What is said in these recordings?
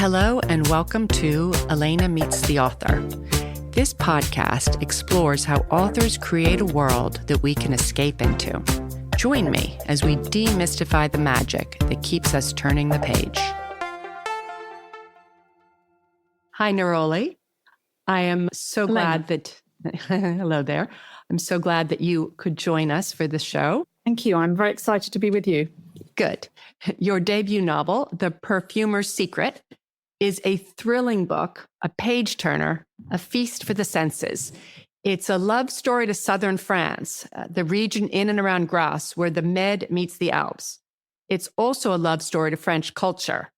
Hello and welcome to Elena Meets the Author. This podcast explores how authors create a world that we can escape into. Join me as we demystify the magic that keeps us turning the page. Hi, Neroli. I am so glad that... Hello there. I'm so glad that you could join us for the show. Thank you. I'm very excited to be with you. Good. Your debut novel, The Perfumer's Secret, is a thrilling book, a page-turner, a feast for the senses. It's a love story to southern France, the region in and around Grasse, where the Med meets the Alps. It's also a love story to French culture,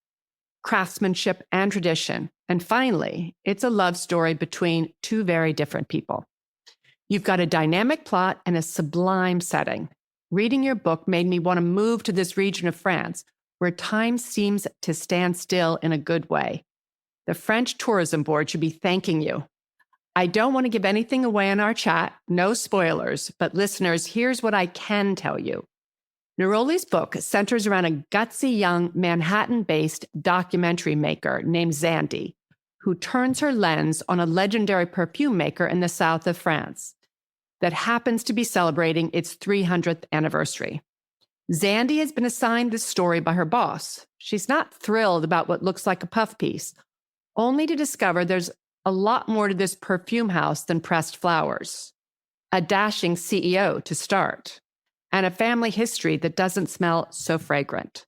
craftsmanship, and tradition. And finally, it's a love story between two very different people. You've got a dynamic plot and a sublime setting. Reading your book made me want to move to this region of France, where time seems to stand still in a good way. The French Tourism Board should be thanking you. I don't want to give anything away in our chat, no spoilers, but listeners, here's what I can tell you. Neroli's book centers around a gutsy young Manhattan-based documentary maker named Zandy, who turns her lens on a legendary perfume maker in the south of France that happens to be celebrating its 300th anniversary. Zandy has been assigned this story by her boss. She's not thrilled about what looks like a puff piece, only to discover there's a lot more to this perfume house than pressed flowers, a dashing CEO to start, and a family history that doesn't smell so fragrant.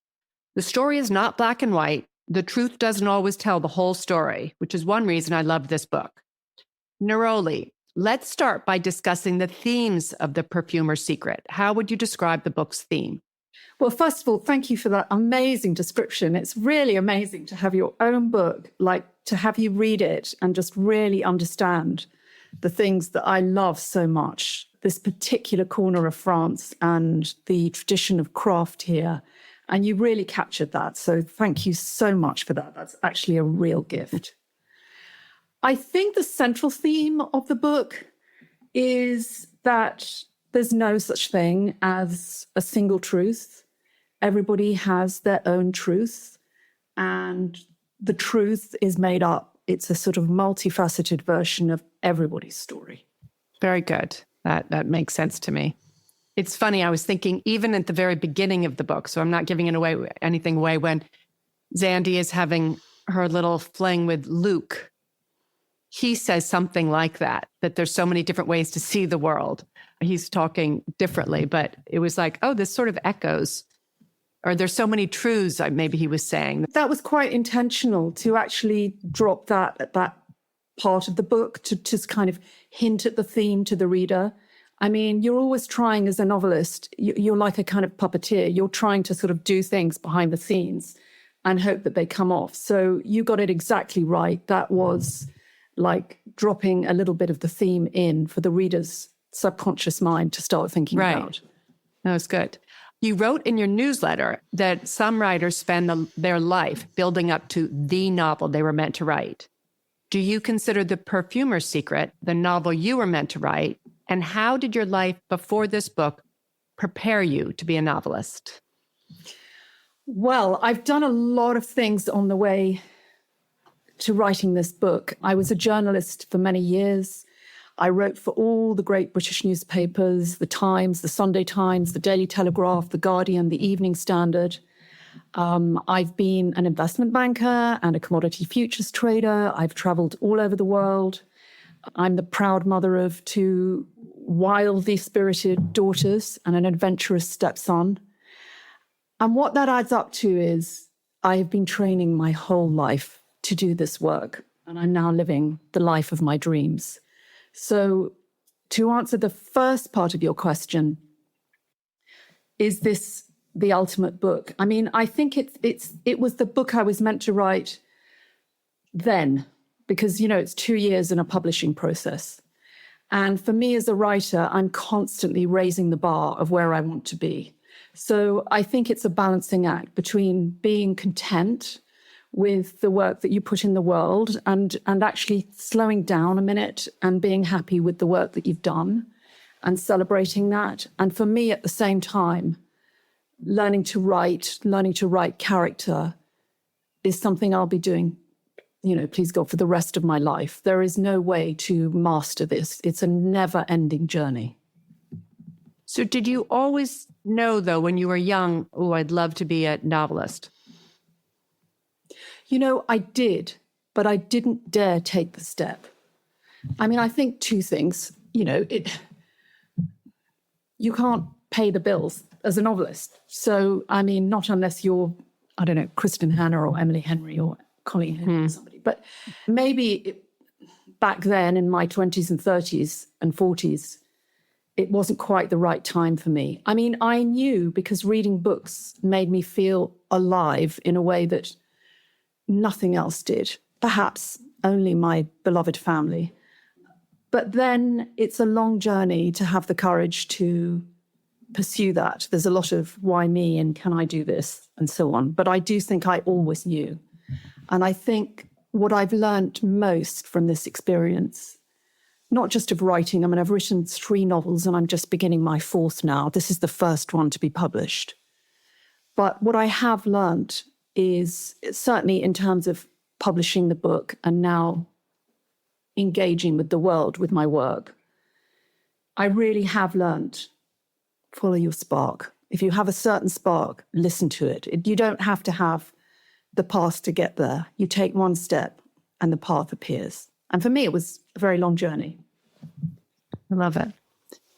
The story is not black and white. The truth doesn't always tell the whole story, which is one reason I love this book. Neroli, let's start by discussing the themes of The Perfumer's Secret. How would you describe the book's theme? Well, first of all, thank you for that amazing description. It's really amazing to have your own book, to have you read it and just really understand the things that I love so much, this particular corner of France and the tradition of craft here. And you really captured that. So thank you so much for that. That's actually a real gift. I think the central theme of the book is that there's no such thing as a single truth. Everybody has their own truth, and the truth is made up. It's a sort of multifaceted version of everybody's story. Very good. That makes sense to me. It's funny, I was thinking even at the very beginning of the book, so I'm not giving anything away, when Zandy is having her little fling with Luke, he says something like that there's so many different ways to see the world. He's talking differently, but it was like, oh, this sort of echoes, or there's so many truths, maybe he was saying. That was quite intentional to actually drop that at that part of the book, to just kind of hint at the theme to the reader. I mean, you're always trying as a novelist, you're like a kind of puppeteer. You're trying to sort of do things behind the scenes and hope that they come off. So you got it exactly right. That was like dropping a little bit of the theme in for the reader's subconscious mind to start thinking about. That was good. You wrote in your newsletter that some writers spend their life building up to the novel they were meant to write. Do you consider The Perfumer's Secret the novel you were meant to write? And how did your life before this book prepare you to be a novelist? Well, I've done a lot of things on the way to writing this book. I was a journalist for many years. I wrote for all the great British newspapers, the Times, the Sunday Times, the Daily Telegraph, the Guardian, the Evening Standard. I've been an investment banker and a commodity futures trader. I've traveled all over the world. I'm the proud mother of two wildly spirited daughters and an adventurous stepson. And what that adds up to is I have been training my whole life to do this work, and I'm now living the life of my dreams. So to answer the first part of your question, is this the ultimate book? I mean, I think it was the book I was meant to write then, because, it's 2 years in a publishing process. And for me as a writer, I'm constantly raising the bar of where I want to be. So I think it's a balancing act between being content with the work that you put in the world and actually slowing down a minute and being happy with the work that you've done and celebrating that. And for me, at the same time, learning to write character is something I'll be doing please God, for the rest of my life. There is no way to master this. It's a never-ending journey. So did you always know, though, when you were young, oh, I'd love to be a novelist? I did, but I didn't dare take the step. I mean, I think two things. You can't pay the bills as a novelist. So, I mean, not unless you're, I don't know, Kristen Hanna or Emily Henry or Colleen Henry or somebody. But maybe back then in my 20s and 30s and 40s, it wasn't quite the right time for me. I mean, I knew because reading books made me feel alive in a way that nothing else did. Perhaps only my beloved family. But then it's a long journey to have the courage to pursue that. There's a lot of why me and can I do this and so on. But I do think I always knew. And I think what I've learned most from this experience, not just of writing, I mean, I've written 3 novels and I'm just beginning my 4th now. This is the first one to be published. But what I have learned is certainly in terms of publishing the book and now engaging with the world with my work, I really have learned, follow your spark. If you have a certain spark, listen to it. You don't have to have the path to get there. You take one step and the path appears. And for me, it was a very long journey. I love it.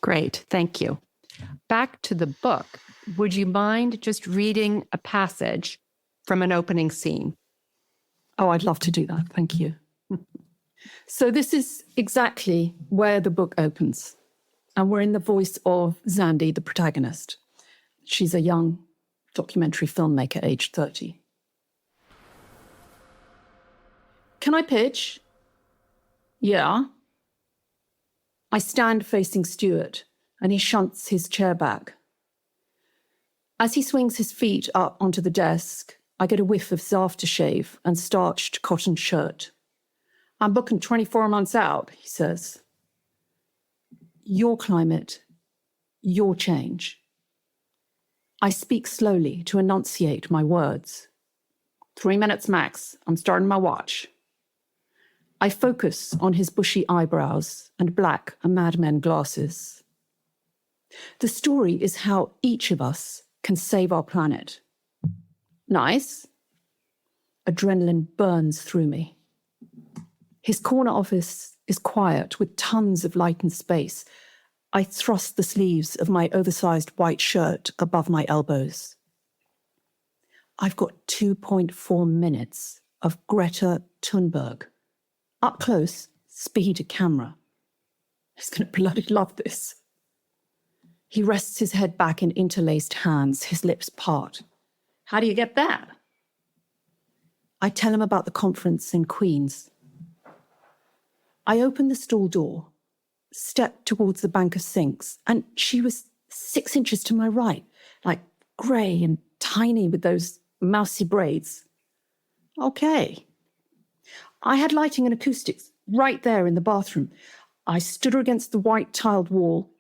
Great. Thank you. Back to the book. Would you mind just reading a passage from an opening scene? Oh, I'd love to do that. Thank you. So this is exactly where the book opens. And we're in the voice of Zandy, the protagonist. She's a young documentary filmmaker, aged 30. Can I pitch? Yeah. I stand facing Stuart, and he shunts his chair back. As he swings his feet up onto the desk, I get a whiff of aftershave and starched cotton shirt. I'm booking 24 months out, he says. Your climate, your change. I speak slowly to enunciate my words. 3 minutes max. I'm starting my watch. I focus on his bushy eyebrows and black Mad Men glasses. The story is how each of us can save our planet. Nice. Adrenaline burns through me. His corner office is quiet with tons of light and space. I thrust the sleeves of my oversized white shirt above my elbows. I've got 2.4 minutes of Greta Thunberg. Up close, speed to camera. He's going to bloody love this. He rests his head back in interlaced hands, his lips part. How do you get that? I tell him about the conference in Queens. I open the stall door, step towards the bank of sinks, and she was 6 inches to my right, like grey and tiny with those mousy braids. Okay. I had lighting and acoustics right there in the bathroom. I stood her against the white tiled wall,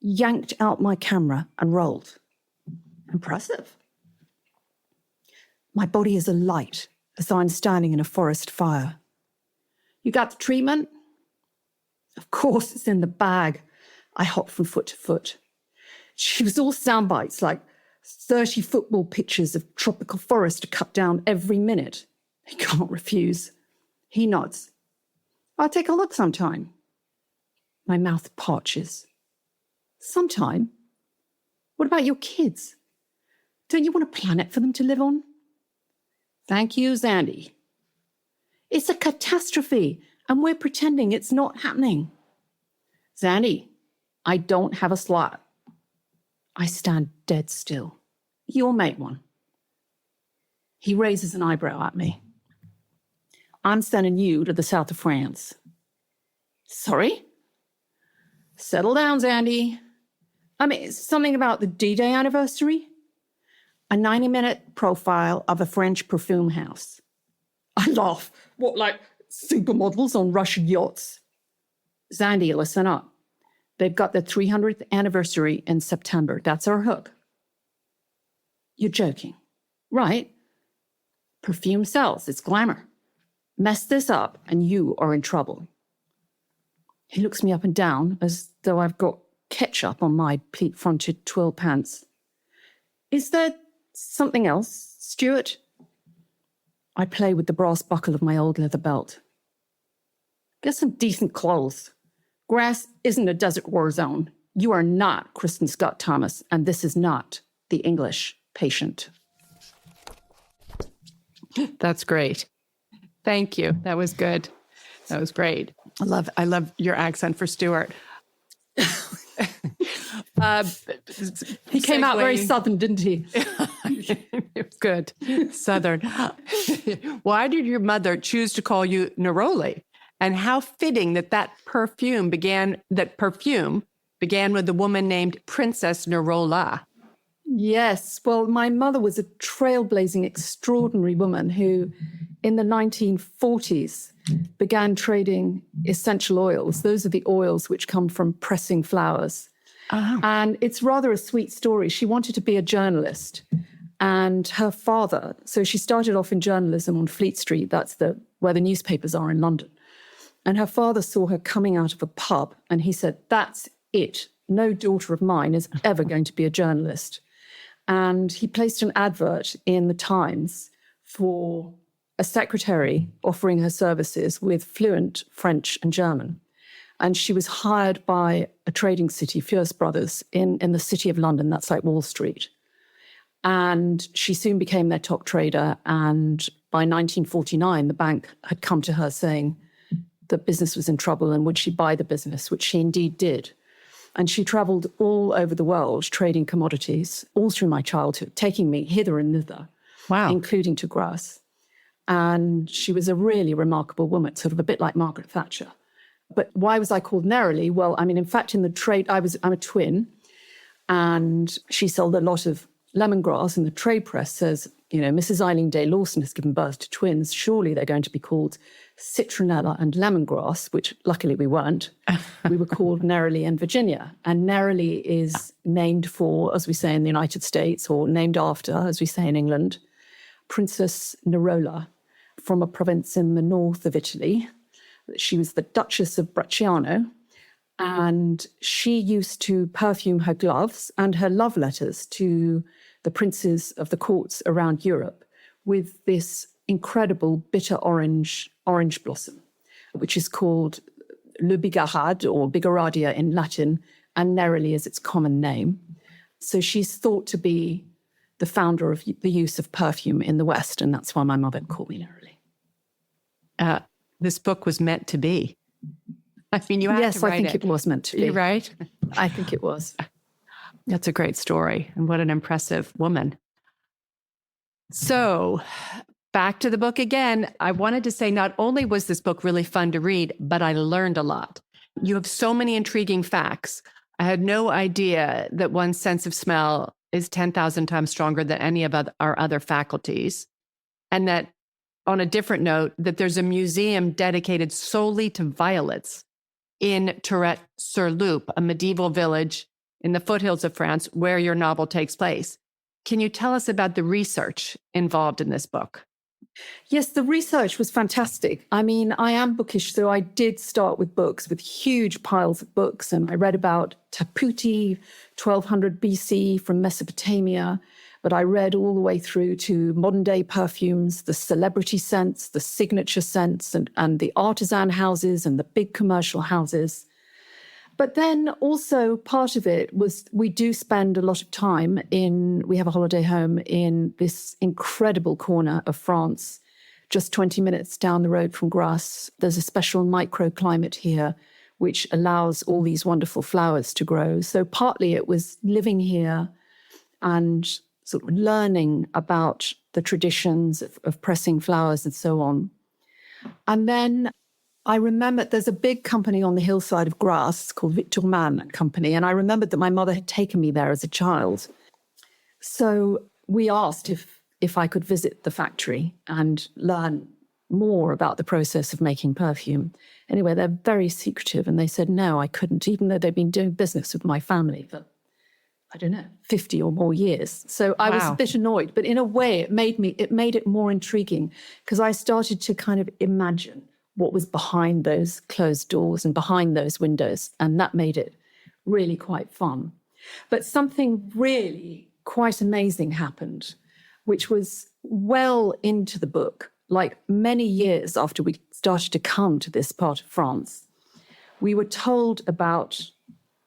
yanked out my camera and rolled. Impressive. My body is alight as though I'm standing in a forest fire. You got the treatment? Of course, it's in the bag. I hopped from foot to foot. She was all sound bites, like 30 football pitches of tropical forest to cut down every minute. He can't refuse. He nods. I'll take a look sometime. My mouth parches. Sometime? What about your kids? Don't you want a planet for them to live on? Thank you, Zandy. It's a catastrophe, and we're pretending it's not happening. Zandy, I don't have a slot. I stand dead still. You'll make one. He raises an eyebrow at me. I'm sending you to the south of France. Sorry? Settle down, Zandy. I mean, it's something about the D-Day anniversary. A 90-minute profile of a French perfume house. I laugh. What, like supermodels on Russian yachts? Zandy, listen up. They've got the 300th anniversary in September. That's our hook. You're joking, right? Perfume sells. It's glamour. Mess this up and you are in trouble. He looks me up and down as though I've got ketchup on my pleat-fronted twill pants. Is there something else, Stuart? I play with the brass buckle of my old leather belt. Get some decent clothes. Grasse isn't a desert war zone. You are not Kristen Scott Thomas, and this is not the English patient. That's great. Thank you. That was good. That was great. I love your accent for Stuart. He came out very Southern, didn't he? It was good. Southern. Why did your mother choose to call you Neroli? And how fitting that perfume began with a woman named Princess Nerola. Yes. Well, my mother was a trailblazing, extraordinary woman who, in the 1940s, began trading essential oils. Those are the oils which come from pressing flowers. Oh. And it's rather a sweet story. She wanted to be a journalist. And her father, so she started off in journalism on Fleet Street. That's where the newspapers are in London. And her father saw her coming out of a pub and he said, that's it. No daughter of mine is ever going to be a journalist. And he placed an advert in the Times for a secretary offering her services with fluent French and German. And she was hired by a trading city, Fierce Brothers, in the city of London. That's like Wall Street. And she soon became their top trader. And by 1949, the bank had come to her saying the business was in trouble and would she buy the business, which she indeed did. And she traveled all over the world trading commodities, all through my childhood, taking me hither and thither, wow, including to Grasse. And she was a really remarkable woman, sort of a bit like Margaret Thatcher. But why was I called Neroli? Well, I mean, in fact, in the trade, I'm a twin, and she sold a lot of lemongrass, and the trade press says, you know, Mrs. Eileen Day Lawson has given birth to twins. Surely they're going to be called Citronella and Lemongrass, which luckily we weren't. We were called Neroli and Virginia. And Neroli is named for, as we say in the United States, or named after, as we say in England, Princess Nerola from a province in the north of Italy. She was the Duchess of Bracciano, and she used to perfume her gloves and her love letters to the princes of the courts around Europe with this incredible bitter orange blossom, which is called Le Bigarade or Bigaradia in Latin, and Neroli is its common name. So she's thought to be the founder of the use of perfume in the West, and that's why my mother called me Neroli. This book was meant to be. I mean, you had to write it. Yes, I think it was meant to be. You're right? I think it was. That's a great story, and what an impressive woman. So, back to the book again. I wanted to say not only was this book really fun to read, but I learned a lot. You have so many intriguing facts. I had no idea that one's sense of smell is 10,000 times stronger than any of our other faculties. And that, on a different note, that there's a museum dedicated solely to violets in Tourette-sur-Loup, a medieval village in the foothills of France where your novel takes place. Can you tell us about the research involved in this book? Yes, the research was fantastic. I mean, I am bookish, so I did start with books, with huge piles of books, and I read about Taputi, 1200 BC from Mesopotamia, but I read all the way through to modern-day perfumes, the celebrity scents, the signature scents, and the artisan houses and the big commercial houses. But then also part of it was we do spend a lot of time we have a holiday home in this incredible corner of France, just 20 minutes down the road from Grasse. There's a special microclimate here, which allows all these wonderful flowers to grow. So partly it was living here and sort of learning about the traditions of pressing flowers and so on. And then I remember there's a big company on the hillside of Grasse called Victor Mann Company, and I remembered that my mother had taken me there as a child. So we asked if I could visit the factory and learn more about the process of making perfume. Anyway, they're very secretive, and they said no, I couldn't, even though they'd been doing business with my family for I don't know, 50 or more years. So I was a bit annoyed, but in a way it made it more intriguing because I started to kind of imagine what was behind those closed doors and behind those windows. And that made it really quite fun. But something really quite amazing happened, which was well into the book, like many years after we started to come to this part of France. We were told about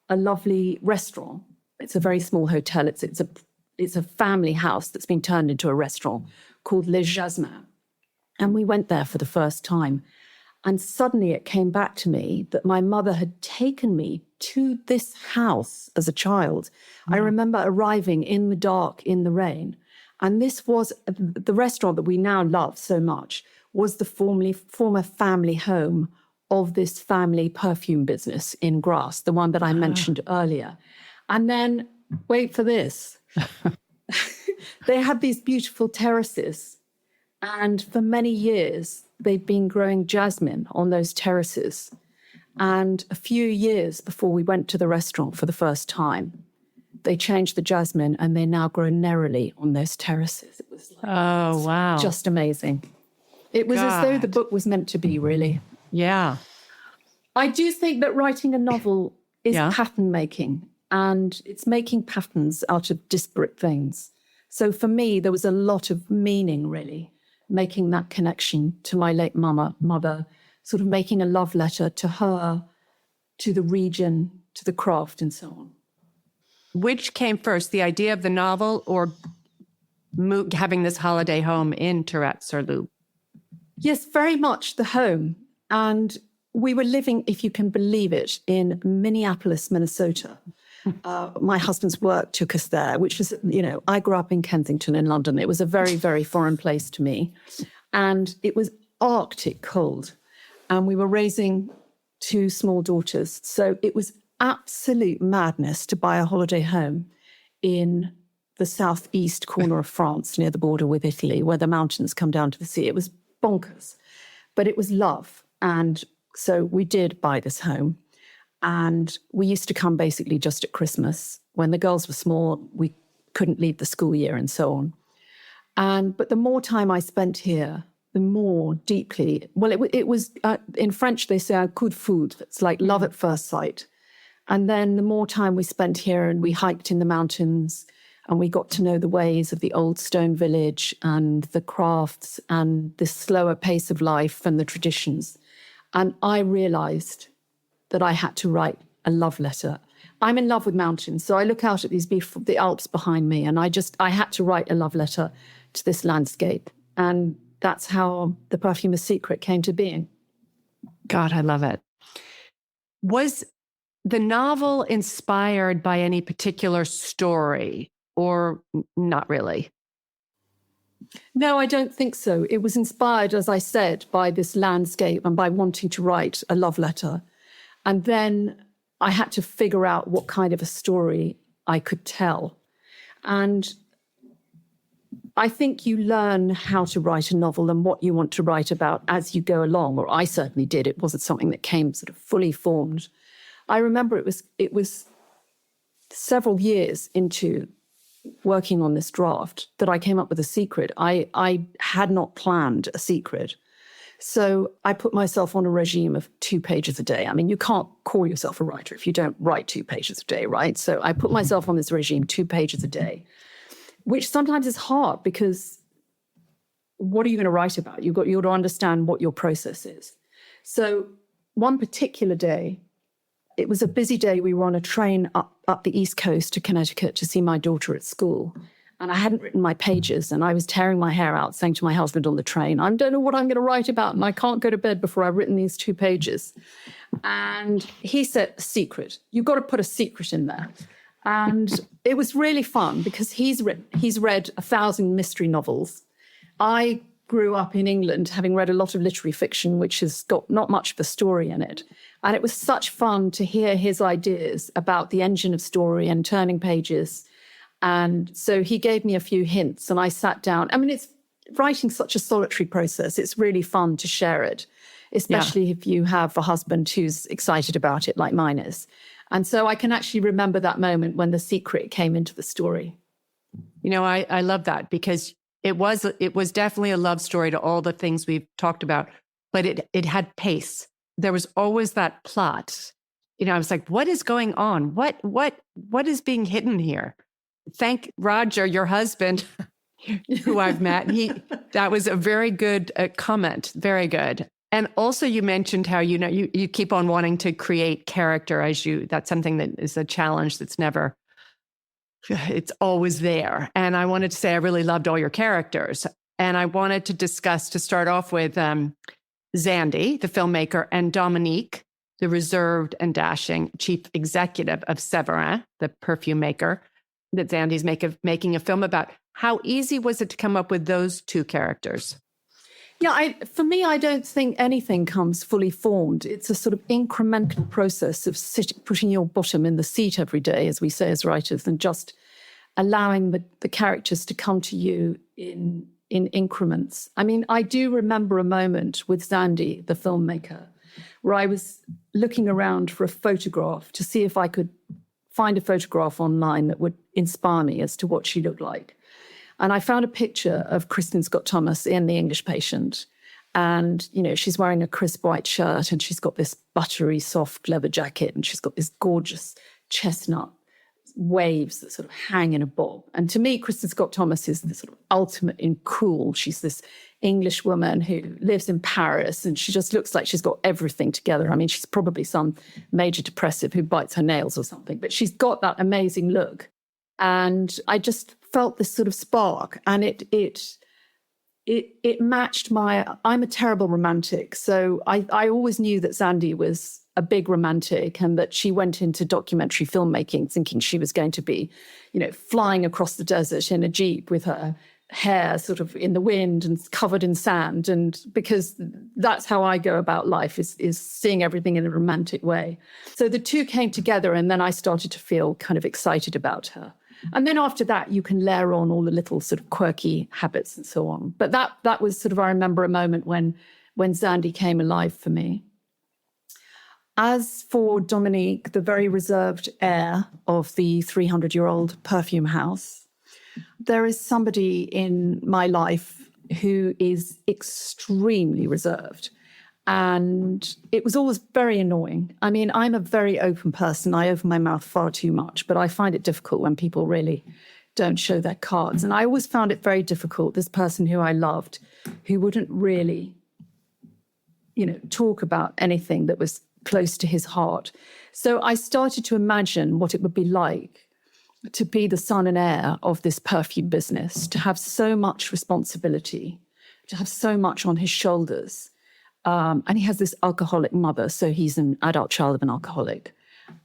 a lovely restaurant. It's a very small hotel. It's a family house that's been turned into a restaurant called Les Jasmins. And we went there for the first time. And suddenly it came back to me that my mother had taken me to this house as a child. I remember arriving in the dark, in the rain. And this was the restaurant that we now love so much, was the former family home of this family perfume business in Grasse, the one that I mentioned earlier. And then, wait for this, they had these beautiful terraces. And for many years, they've been growing jasmine on those terraces. And a few years before we went to the restaurant for the first time, they changed the jasmine and they now grow Neroli on those terraces. It was just amazing. It was as though the book was meant to be, really. Yeah. I do think that writing a novel is pattern making, and it's making patterns out of disparate things. So for me, there was a lot of meaning, really, making that connection to my late mother, sort of making a love letter to her, to the region, to the craft, and so on. Which came first, the idea of the novel or having this holiday home in Tourette-sur-Loup? Yes, very much the home. And we were living, if you can believe it, in Minneapolis, Minnesota. My husband's work took us there, which was, I grew up in Kensington in London. It was a very, very foreign place to me. And it was Arctic cold. And we were raising 2 small daughters. So it was absolute madness to buy a holiday home in the southeast corner of France, near the border with Italy, where the mountains come down to the sea. It was bonkers, but it was love. And so we did buy this home. And we used to come basically just at Christmas. When the girls were small, we couldn't leave the school year and so on. But the more time I spent here, the more deeply, it was, in French, they say un coup de foudre. It's like love at first sight. And then the more time we spent here and we hiked in the mountains and we got to know the ways of the old stone village and the crafts and the slower pace of life and the traditions. And I realized that I had to write a love letter. I'm in love with mountains. So I look out at these beautiful, the Alps behind me, and I had to write a love letter to this landscape. And that's how The Perfumer's Secret came to being. God, I love it. Was the novel inspired by any particular story or not really? No, I don't think so. It was inspired, as I said, by this landscape and by wanting to write a love letter. And then I had to figure out what kind of a story I could tell. And I think you learn how to write a novel and what you want to write about as you go along, or I certainly did. It wasn't something that came sort of fully formed. I remember it was several years into working on this draft that I came up with a secret. I had not planned a secret. So I put myself on a regime of 2 pages a day. I mean, you can't call yourself a writer if you don't write 2 pages a day, right? So I put myself on this regime, 2 pages a day, which sometimes is hard because what are you going to write about? You've got to understand what your process is. So one particular day, it was a busy day. We were on a train up the East Coast to Connecticut to see my daughter at school. And I hadn't written my pages, and I was tearing my hair out, saying to my husband on the train, I don't know what I'm going to write about, and I can't go to bed before I've written these 2 pages. And he said, secret. You've got to put a secret in there. And it was really fun because he's read 1,000 mystery novels. I grew up in England having read a lot of literary fiction, which has got not much of a story in it. And it was such fun to hear his ideas about the engine of story and turning pages. And so he gave me a few hints and I sat down. I mean, it's writing such a solitary process. It's really fun to share it, especially if you have a husband who's excited about it like mine is. And so I can actually remember that moment when The Secret came into the story. You know, I love that because it was definitely a love story to all the things we've talked about, but it had pace. There was always that plot. You know, I was like, what is going on? What is being hidden here? Thank Roger, your husband, who I've met. That was a very good comment. Very good. And also you mentioned how, you know, you keep on wanting to create character that's something that is a challenge that's never, it's always there. And I wanted to say I really loved all your characters. And I wanted to start off with Zandy, the filmmaker, and Dominique, the reserved and dashing chief executive of Severin, the perfume maker, that Zandy's making a film about. How easy was it to come up with those two characters? Yeah, for me, I don't think anything comes fully formed. It's a sort of incremental process of putting your bottom in the seat every day, as we say as writers, and just allowing the characters to come to you in increments. I mean, I do remember a moment with Zandy, the filmmaker, where I was looking around for a photograph to see if I could find a photograph online that would inspire me as to what she looked like. And I found a picture of Kristen Scott Thomas in The English Patient. And, you know, she's wearing a crisp white shirt and she's got this buttery, soft leather jacket and she's got this gorgeous chestnut waves that sort of hang in a bob. And to me, Kristen Scott Thomas is the sort of ultimate in cool. She's this English woman who lives in Paris and she just looks like she's got everything together. I mean, she's probably some major depressive who bites her nails or something, but she's got that amazing look. And I just felt this sort of spark, and it matched I'm a terrible romantic. So I always knew that Zandy was a big romantic and that she went into documentary filmmaking thinking she was going to be, you know, flying across the desert in a Jeep with her hair sort of in the wind and covered in sand. And because that's how I go about life, is seeing everything in a romantic way. So the two came together, and then I started to feel kind of excited about her. And then after that, you can layer on all the little sort of quirky habits and so on. But that was sort of, I remember a moment when Zandy came alive for me. As for Dominique, the very reserved air of the 300-year-old perfume house, there is somebody in my life who is extremely reserved. And it was always very annoying. I mean, I'm a very open person. I open my mouth far too much, but I find it difficult when people really don't show their cards. And I always found it very difficult, this person who I loved, who wouldn't really, you know, talk about anything that was close to his heart. So I started to imagine what it would be like to be the son and heir of this perfume business, to have so much responsibility, to have so much on his shoulders. And he has this alcoholic mother, so he's an adult child of an alcoholic.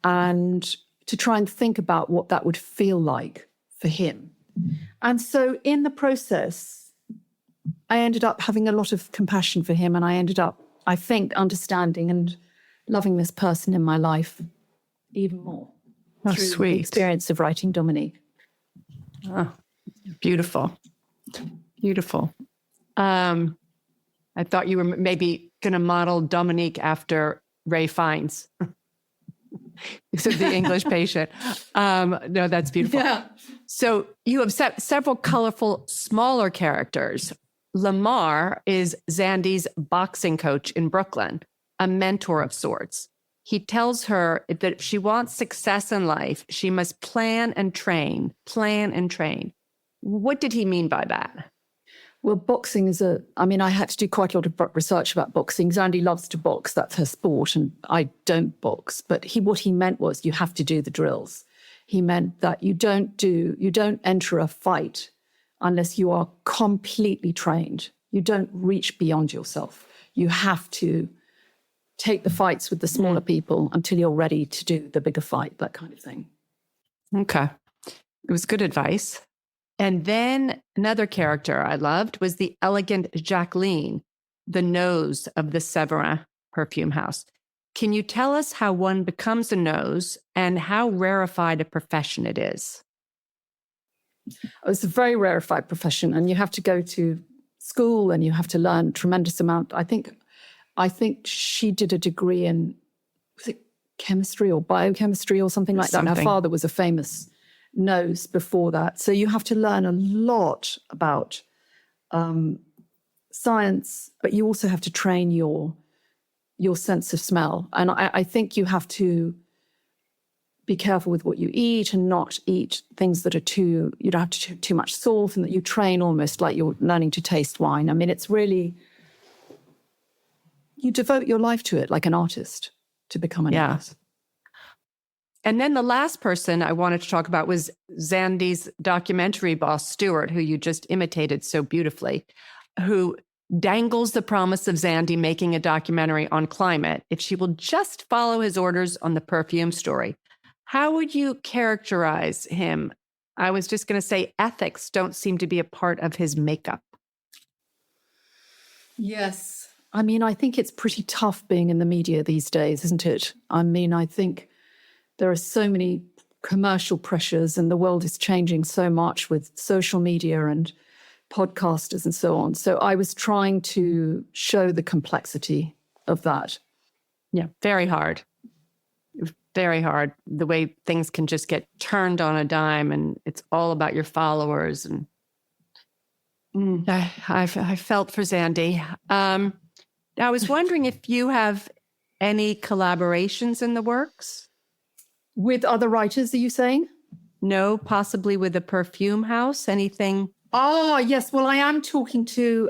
And to try and think about what that would feel like for him. And so in the process, I ended up having a lot of compassion for him, and I ended up, I think, understanding and loving this person in my life even more. Oh, through sweet. the experience of writing Dominique. Oh, beautiful. Beautiful. I thought you were maybe going to model Dominique after Ray Fiennes. So the English Patient. No, that's beautiful. Yeah. So you have several colorful, smaller characters. Lamar is Zandy's boxing coach in Brooklyn, a mentor of sorts. He tells her that if she wants success in life, she must plan and train. What did he mean by that? Well, boxing I had to do quite a lot of research about boxing. Zandy loves to box, that's her sport, and I don't box. But what he meant was you have to do the drills. He meant that you don't enter a fight unless you are completely trained. You don't reach beyond yourself. You have to take the fights with the smaller people until you're ready to do the bigger fight, that kind of thing. Okay. It was good advice. And then another character I loved was the elegant Jacqueline, the nose of the Severin perfume house. Can you tell us how one becomes a nose and how rarefied a profession it is? It's a very rarefied profession, and you have to go to school and you have to learn a tremendous amount. I think she did a degree in chemistry or biochemistry or something like that. And her father was a famous nose before that. So you have to learn a lot about science, but you also have to train your sense of smell. And I think you have to be careful with what you eat and not eat things that are you don't have too much salt, and that you train almost like you're learning to taste wine. I mean, it's really, you devote your life to it like an artist to become an artist. And then the last person I wanted to talk about was Zandy's documentary boss, Stuart, who you just imitated so beautifully, who dangles the promise of Zandy making a documentary on climate if she will just follow his orders on the perfume story. How would you characterize him? I was just going to say ethics don't seem to be a part of his makeup. Yes. I mean, I think it's pretty tough being in the media these days, isn't it? I mean, I think there are so many commercial pressures and the world is changing so much with social media and podcasters and so on. So I was trying to show the complexity of that. Yeah, very hard. Very hard. The way things can just get turned on a dime and it's all about your followers. And I felt for Zandy. I was wondering if you have any collaborations in the works? With other writers, are you saying? No, possibly with a perfume house, anything? Oh, yes. Well, I am talking to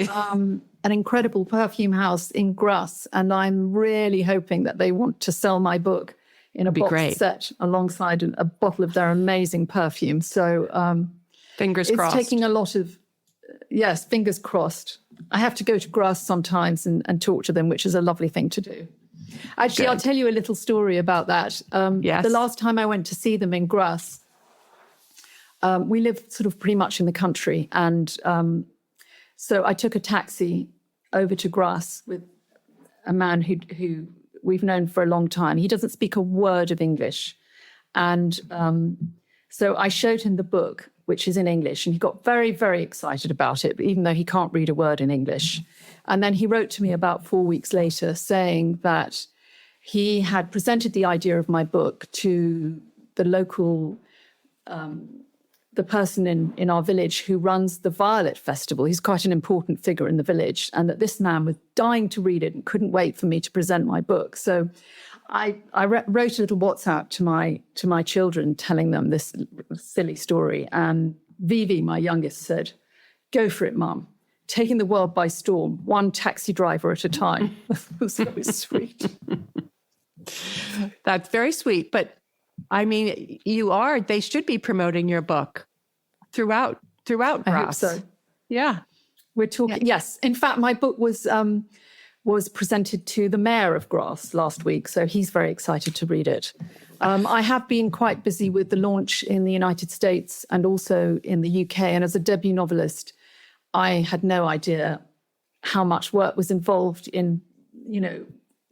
an incredible perfume house in Grasse, and I'm really hoping that they want to sell my book in a box set alongside a bottle of their amazing perfume. So fingers crossed. It's taking a lot of, yes, fingers crossed. I have to go to Grasse sometimes and talk to them, which is a lovely thing to do. Actually, I'll tell you a little story about that. Yes. The last time I went to see them in Grasse, we live sort of pretty much in the country. And so I took a taxi over to Grasse with a man who we've known for a long time. He doesn't speak a word of English. And so I showed him the book, which is in English, and he got very, very excited about it, even though he can't read a word in English. And then he wrote to me about 4 weeks later saying that he had presented the idea of my book to the local, the person in our village who runs the Violet Festival. He's quite an important figure in the village, and that this man was dying to read it and couldn't wait for me to present my book. So I wrote a little WhatsApp to my children telling them this silly story. And Vivi, my youngest, said, "Go for it, Mum. Taking the world by storm, one taxi driver at a time." It was very sweet. That's very sweet. But I mean, they should be promoting your book throughout Grasse. I hope so. Yeah. We're talking. Yeah. Yes. In fact, my book was presented to the mayor of Grasse last week, so he's very excited to read it. I have been quite busy with the launch in the United States and also in the UK. And as a debut novelist, I had no idea how much work was involved in,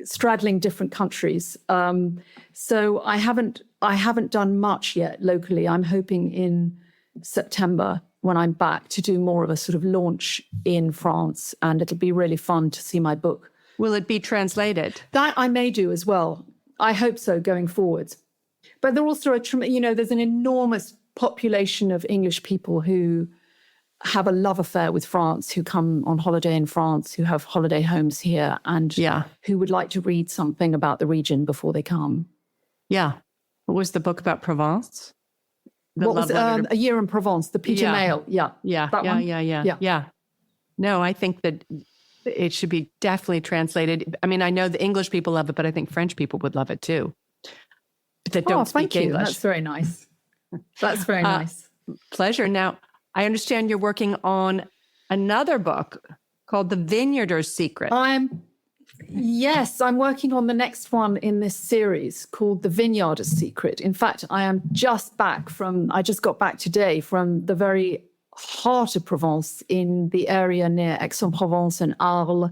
straddling different countries. So I haven't done much yet locally. I'm hoping in September, when I'm back, to do more of a sort of launch in France, and it'll be really fun to see my book. Will it be translated? That I may do as well. I hope so going forwards. But there also there's an enormous population of English people who have a love affair with France, who come on holiday in France, who have holiday homes here, and who would like to read something about the region before they come. Yeah. What was the book about Provence? What was A Year in Provence, the Peter Mayle. Yeah. Yeah. No, I think that it should be definitely translated. I mean, I know the English people love it, but I think French people would love it too. That don't speak English. That's very nice. That's very nice. Pleasure. Now, I understand you're working on another book called The Vineyarder's Secret. Yes, I'm working on the next one in this series called The Vineyarder's Secret. In fact, I just got back today from the very heart of Provence, in the area near Aix-en-Provence and Arles,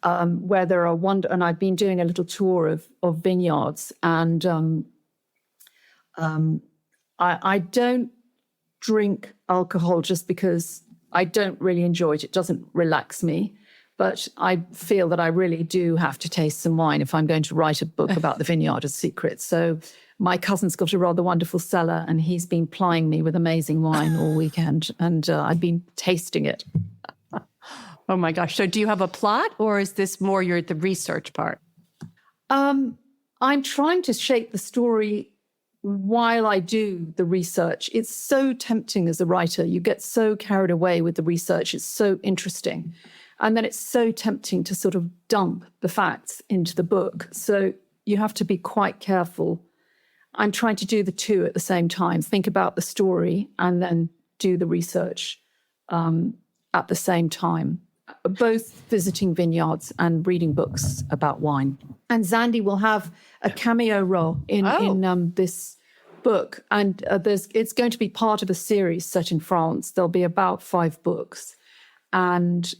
where there are and I've been doing a little tour of vineyards. And I don't drink alcohol just because I don't really enjoy it. It doesn't relax me. But I feel that I really do have to taste some wine if I'm going to write a book about the Vineyarder's secrets. So my cousin's got a rather wonderful cellar, and he's been plying me with amazing wine all weekend, and I've been tasting it. Oh my gosh. So do you have a plot, or is this more the research part? I'm trying to shape the story while I do the research. It's so tempting as a writer. You get so carried away with the research. It's so interesting. And then it's so tempting to sort of dump the facts into the book. So you have to be quite careful. I'm trying to do the two at the same time, think about the story and then do the research at the same time, both visiting vineyards and reading books about wine. And Zandy will have a cameo role in this book. And it's going to be part of a series set in France. There'll be about 5 books. And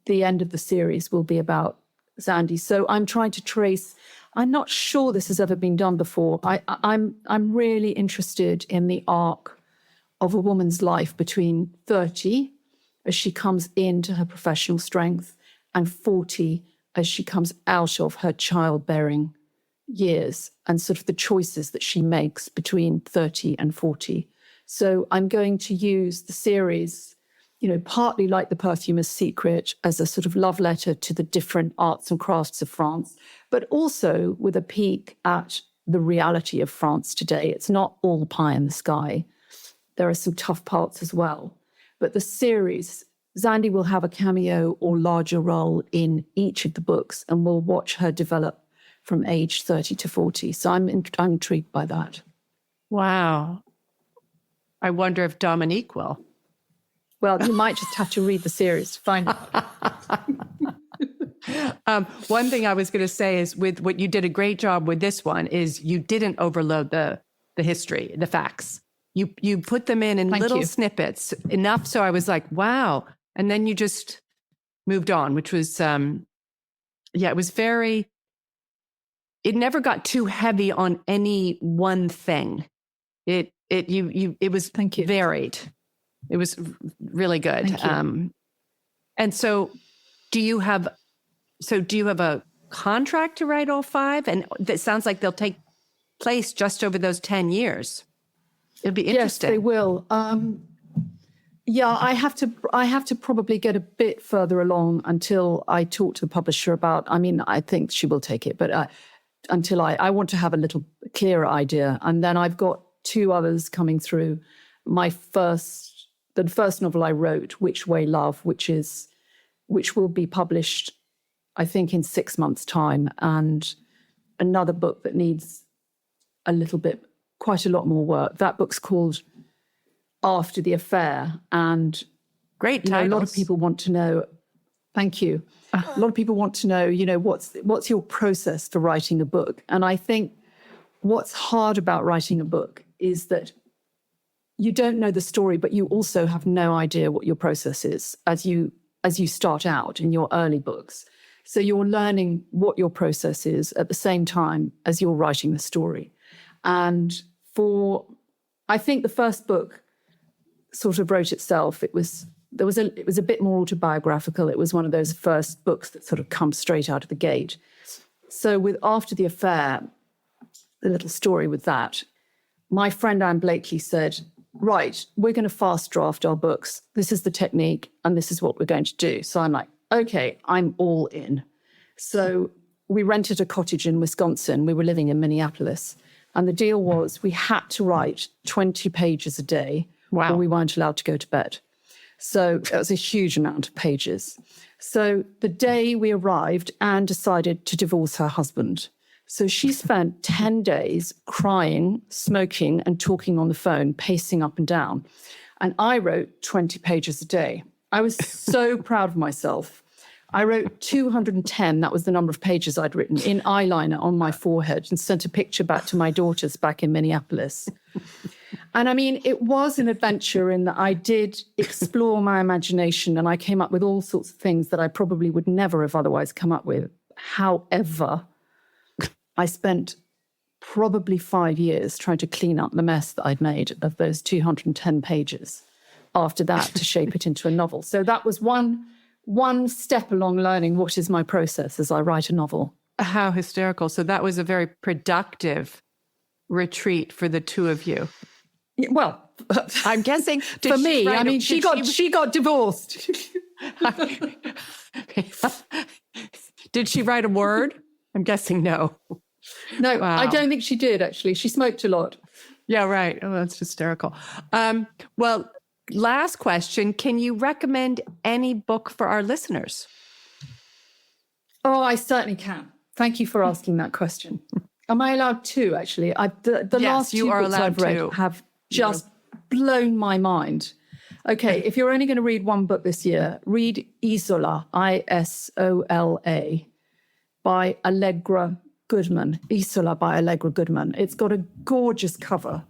the end of the series will be about Zandy. So I'm trying to trace. I'm not sure this has ever been done before. I'm really interested in the arc of a woman's life between 30, as she comes into her professional strength, and 40, as she comes out of her childbearing years, and sort of the choices that she makes between 30 and 40. So I'm going to use the series, partly like The Perfumer's Secret, as a sort of love letter to the different arts and crafts of France, but also with a peek at the reality of France today. It's not all pie in the sky. There are some tough parts as well. But the series, Zandy will have a cameo or larger role in each of the books, and we'll watch her develop from age 30 to 40. So I'm intrigued by that. Wow. I wonder if Dominique will. Well, you might just have to read the series to find out. One thing I was going to say is, with what you did a great job with this one, is you didn't overload the history, the facts. You put them in little snippets, enough so I was like, wow. And then you just moved on, which was, it was very, it never got too heavy on any one thing. It was varied. It was really good. And so do you have a contract to write all 5? And that sounds like they'll take place just over those 10 years. It'll be interesting. Yes, they will. I have to probably get a bit further along until I talk to the publisher about, I think she will take it, but until I want to have a little clearer idea. And then I've got 2 others coming through. The first novel I wrote, Which Way Love, which will be published, I think, in 6 months' time, and another book that needs quite a lot more work. That book's called After the Affair, and great titles. A lot of people want to know. Thank you. A lot of people want to know, what's your process for writing a book? And I think what's hard about writing a book is that you don't know the story, but you also have no idea what your process is as you start out in your early books. So you're learning what your process is at the same time as you're writing the story. And I think the first book sort of wrote itself. It was a bit more autobiographical. It was one of those first books that sort of comes straight out of the gate. So with After the Affair, the little story with that, my friend Anne Blakely said, right, we're going to fast draft our books. This is the technique, and this is what we're going to do. So I'm like, okay, I'm all in. So we rented a cottage in Wisconsin. We were living in Minneapolis. And the deal was we had to write 20 pages a day, or we weren't allowed to go to bed. So it was a huge amount of pages. So the day we arrived, Anne decided to divorce her husband. So she spent 10 days crying, smoking, and talking on the phone, pacing up and down. And I wrote 20 pages a day. I was so proud of myself. I wrote 210, that was the number of pages I'd written, in eyeliner on my forehead, and sent a picture back to my daughters back in Minneapolis. And it was an adventure in that I did explore my imagination, and I came up with all sorts of things that I probably would never have otherwise come up with. However, I spent probably 5 years trying to clean up the mess that I'd made of those 210 pages after that to shape it into a novel. So that was one one step along learning what is my process as I write a novel. How hysterical. So that was a very productive retreat for the two of you. Well, I'm guessing for me, I mean, she got divorced. Did she write a word? I'm guessing no. No, Wow. I don't think she did, actually. She smoked a lot. Yeah, right. Oh, that's hysterical. Well, last question. Can you recommend any book for our listeners? Oh, I certainly can. Thank you for asking that question. Am I allowed to, actually? The Yes, last you two are books allowed I've read to. have just blown my mind. Okay, if you're only going to read one book this year, read Isola, Isola, by Allegra Goodman. Isola by Allegra Goodman. It's got a gorgeous cover.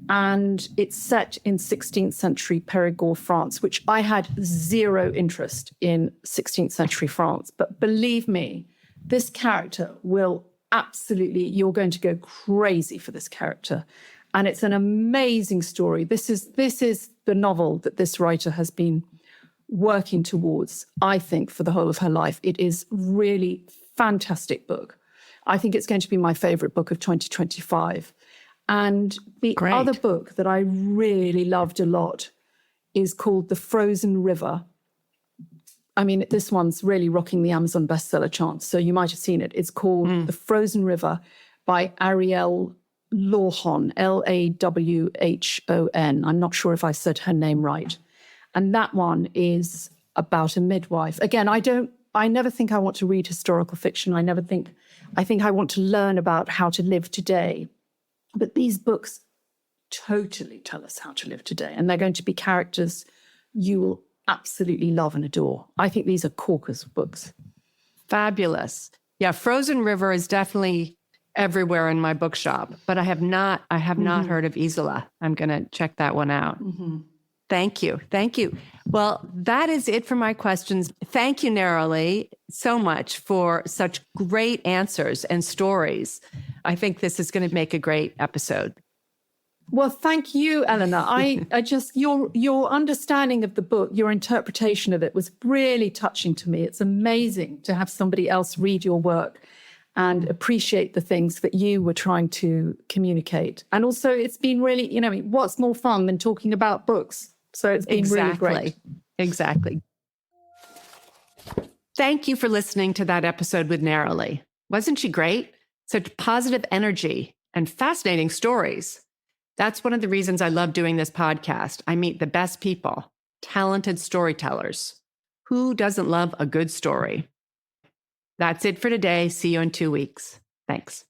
And it's set in 16th century Périgord, France, which I had zero interest in 16th century France. But believe me, this character will absolutely, you're going to go crazy for this character. And it's an amazing story. This is the novel that this writer has been working towards, I think, for the whole of her life. It is really fantastic book. I think it's going to be my favorite book of 2025. And the other book that I really loved a lot is called The Frozen River. I mean, this one's really rocking the Amazon bestseller chart, so you might have seen it. It's called The Frozen River by Ariel Lawhon, Lawhon. I'm not sure if I said her name right. And that one is about a midwife. Again, I never think I want to read historical fiction. I think I want to learn about how to live today. But these books totally tell us how to live today. And they're going to be characters you will absolutely love and adore. I think these are corpus books. Fabulous. Yeah, Frozen River is definitely everywhere in my bookshop, but I have not heard of Isola. I'm going to check that one out. Mm-hmm. Thank you. Well, that is it for my questions. Thank you, Neroli, so much for such great answers and stories. I think this is going to make a great episode. Well, thank you, Eleanor. I just, your understanding of the book, your interpretation of it was really touching to me. It's amazing to have somebody else read your work and appreciate the things that you were trying to communicate. And also, it's been really, what's more fun than talking about books? So it's been really great. Exactly. Thank you for listening to that episode with Neroli. Wasn't she great? Such positive energy and fascinating stories. That's one of the reasons I love doing this podcast. I meet the best people, talented storytellers. Who doesn't love a good story? That's it for today. See you in 2 weeks. Thanks.